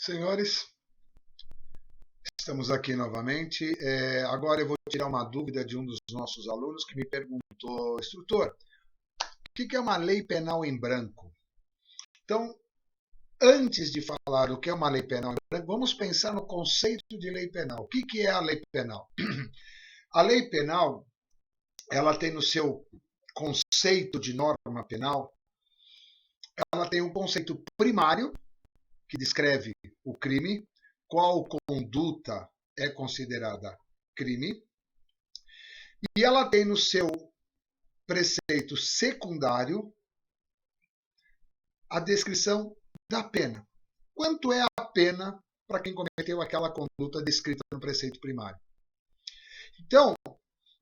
Senhores, estamos aqui novamente. Agora eu vou tirar uma dúvida de um dos nossos alunos que me perguntou, instrutor, o que é uma lei penal em branco? Então, antes de falar o que é uma lei penal em branco, vamos pensar no conceito de lei penal. O que é a lei penal? A lei penal, ela tem no seu conceito de norma penal, ela tem um conceito primário, que descreve o crime, qual conduta é considerada crime, e ela tem no seu preceito secundário a descrição da pena. Quanto é a pena para quem cometeu aquela conduta descrita no preceito primário? Então,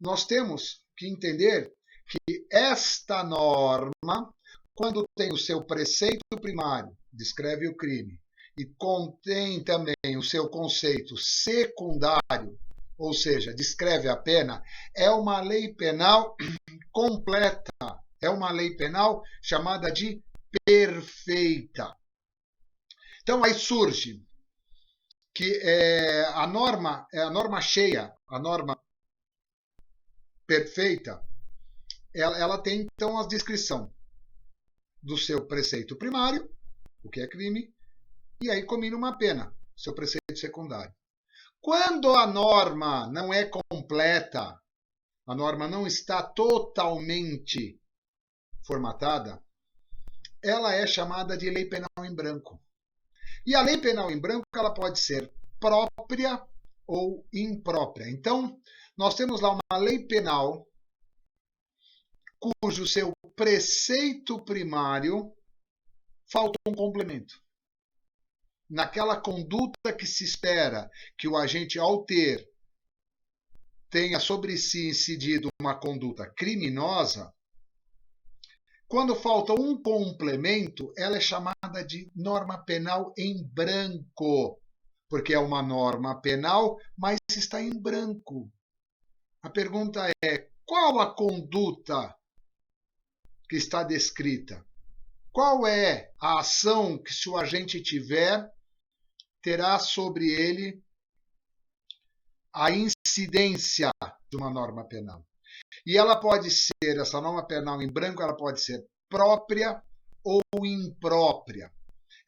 nós temos que entender que esta norma, quando tem o seu preceito primário, descreve o crime, e contém também o seu conceito secundário, ou seja, descreve a pena, é uma lei penal completa, é uma lei penal chamada de perfeita. Então aí surge que a norma cheia, a norma perfeita, ela tem então a descrição do seu preceito primário, o que é crime, e aí combina uma pena, seu preceito secundário. Quando a norma não é completa, a norma não está totalmente formatada, ela é chamada de lei penal em branco. E a lei penal em branco ela pode ser própria ou imprópria. Então, nós temos lá uma lei penal cujo seu preceito primário falta um complemento. Naquela conduta que se espera que o agente, ao ter, tenha sobre si incidido uma conduta criminosa, quando falta um complemento, ela é chamada de norma penal em branco, porque é uma norma penal, mas está em branco. A pergunta é, qual a conduta que está descrita? Qual é a ação que, se o agente tiver, terá sobre ele a incidência de uma norma penal? E ela pode ser, essa norma penal em branco, ela pode ser própria ou imprópria.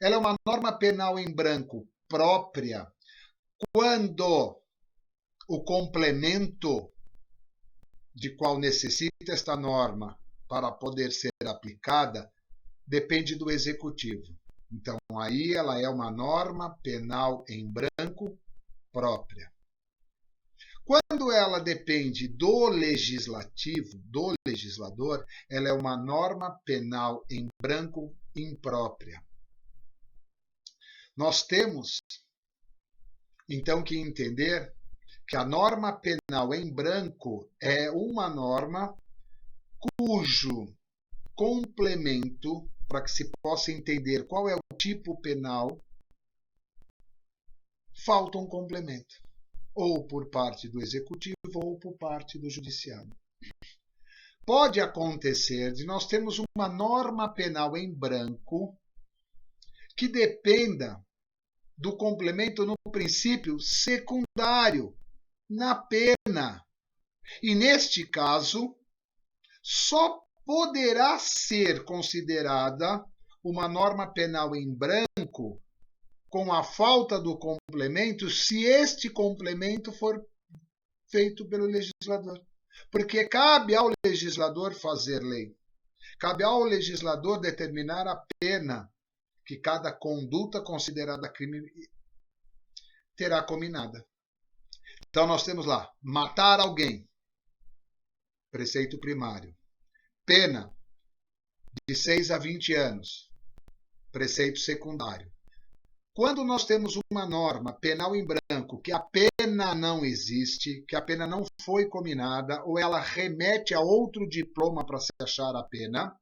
Ela é uma norma penal em branco própria quando o complemento de qual necessita esta norma para poder ser aplicada depende do executivo. Então, aí ela é uma norma penal em branco própria. Quando ela depende do legislativo, do legislador, ela é uma norma penal em branco imprópria. Nós temos, então, que entender que a norma penal em branco é uma norma cujo complemento, para que se possa entender qual é o tipo penal, falta um complemento, ou por parte do executivo ou por parte do judiciário. Pode acontecer de nós termos uma norma penal em branco que dependa do complemento no princípio secundário, na pena. E neste caso, só poderá ser considerada uma norma penal em branco com a falta do complemento se este complemento for feito pelo legislador. Porque cabe ao legislador fazer lei. Cabe ao legislador determinar a pena que cada conduta considerada crime terá combinada. Então nós temos lá, matar alguém, preceito primário. Pena de 6 a 20 anos, preceito secundário. Quando nós temos uma norma penal em branco, que a pena não existe, que a pena não foi combinada, ou ela remete a outro diploma para se achar a pena,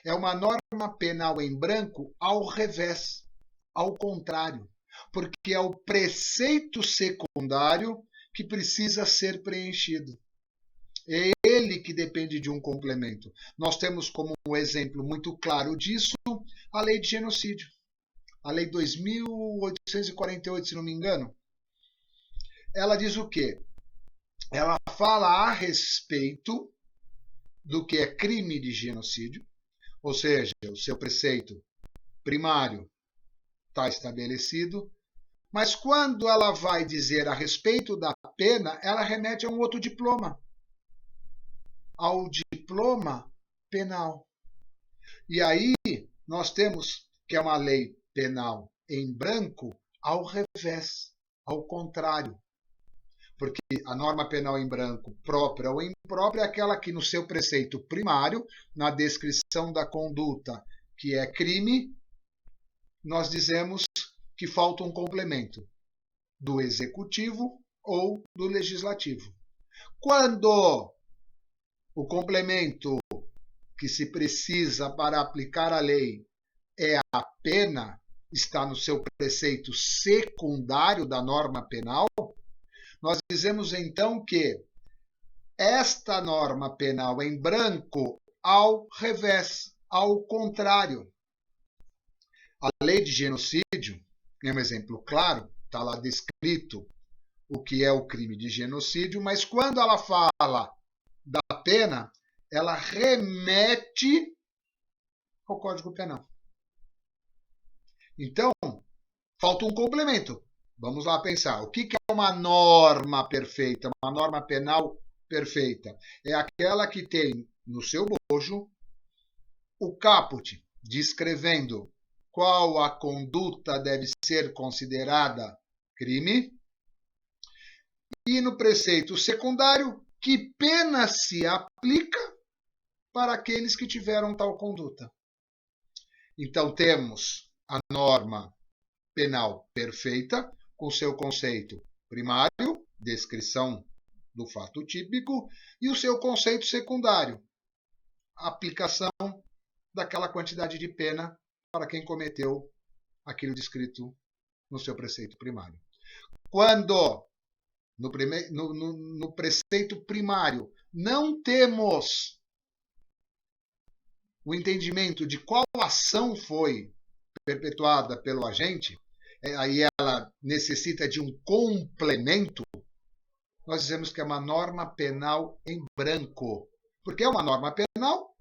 é uma norma penal em branco ao revés, ao contrário, porque é o preceito secundário que precisa ser preenchido. É ele que depende de um complemento. Nós temos como um exemplo muito claro disso a lei de genocídio. a Lei 2.848, se não me engano, ela diz o quê? Ela fala a respeito do que é crime de genocídio, ou seja, o seu preceito primário está estabelecido, mas quando ela vai dizer a respeito da pena, ela remete a um outro diploma, ao diploma penal. E aí nós temos que é uma lei penal em branco ao revés, ao contrário. Porque a norma penal em branco, própria ou imprópria, é aquela que no seu preceito primário, na descrição da conduta que é crime, nós dizemos que falta um complemento do executivo ou do legislativo. Quando o complemento que se precisa para aplicar a lei é a pena, está no seu preceito secundário da norma penal, nós dizemos então que esta norma penal em branco ao revés, ao contrário. A lei de genocídio é um exemplo claro, está lá descrito o que é o crime de genocídio, mas quando ela fala da pena, ela remete ao Código Penal. Então, falta um complemento. Vamos lá pensar. O que é uma norma perfeita? Uma norma penal perfeita? É aquela que tem no seu bojo o caput descrevendo qual a conduta deve ser considerada crime e no preceito secundário que pena se aplica para aqueles que tiveram tal conduta. Então temos a norma penal perfeita, com seu conceito primário, descrição do fato típico, e o seu conceito secundário, aplicação daquela quantidade de pena para quem cometeu aquilo descrito no seu preceito primário. Quando no preceito primário não temos o entendimento de qual ação foi perpetuada pelo agente, aí ela necessita de um complemento, nós dizemos que é uma norma penal em branco. Porque é uma norma penal,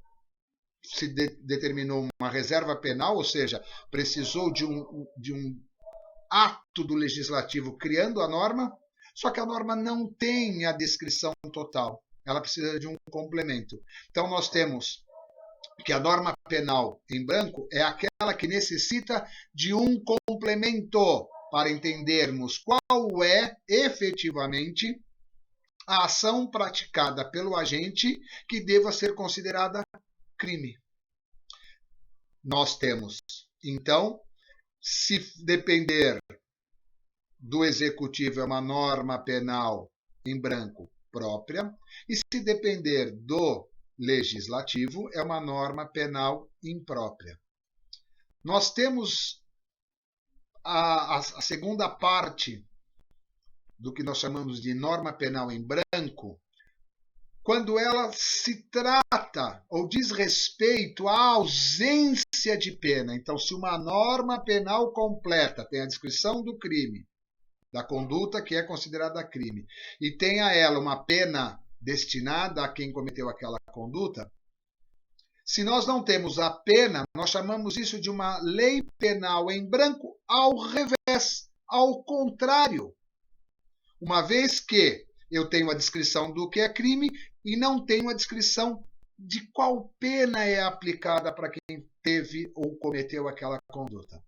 se determinou uma reserva penal, ou seja, precisou de um ato do legislativo criando a norma, só que a norma não tem a descrição total. Ela precisa de um complemento. Então nós temos que a norma penal em branco é aquela que necessita de um complemento para entendermos qual é efetivamente a ação praticada pelo agente que deva ser considerada crime. Nós temos, então, se depender do executivo, é uma norma penal em branco própria, e se depender do legislativo, é uma norma penal imprópria. Nós temos a segunda parte do que nós chamamos de norma penal em branco, quando ela se trata ou diz respeito à ausência de pena. Então, se uma norma penal completa tem a descrição do crime, da conduta que é considerada crime, e tem a ela uma pena destinada a quem cometeu aquela conduta, se nós não temos a pena, nós chamamos isso de uma lei penal em branco ao revés, ao contrário. Uma vez que eu tenho a descrição do que é crime e não tenho a descrição de qual pena é aplicada para quem teve ou cometeu aquela conduta.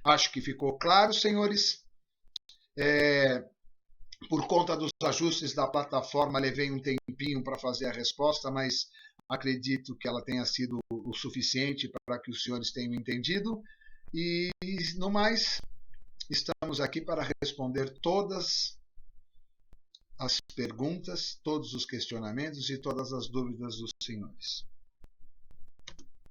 Acho que ficou claro, senhores. Por conta dos ajustes da plataforma, levei um tempinho para fazer a resposta, mas acredito que ela tenha sido o suficiente para que os senhores tenham entendido. E, no mais, estamos aqui para responder todas as perguntas, todos os questionamentos e todas as dúvidas dos senhores.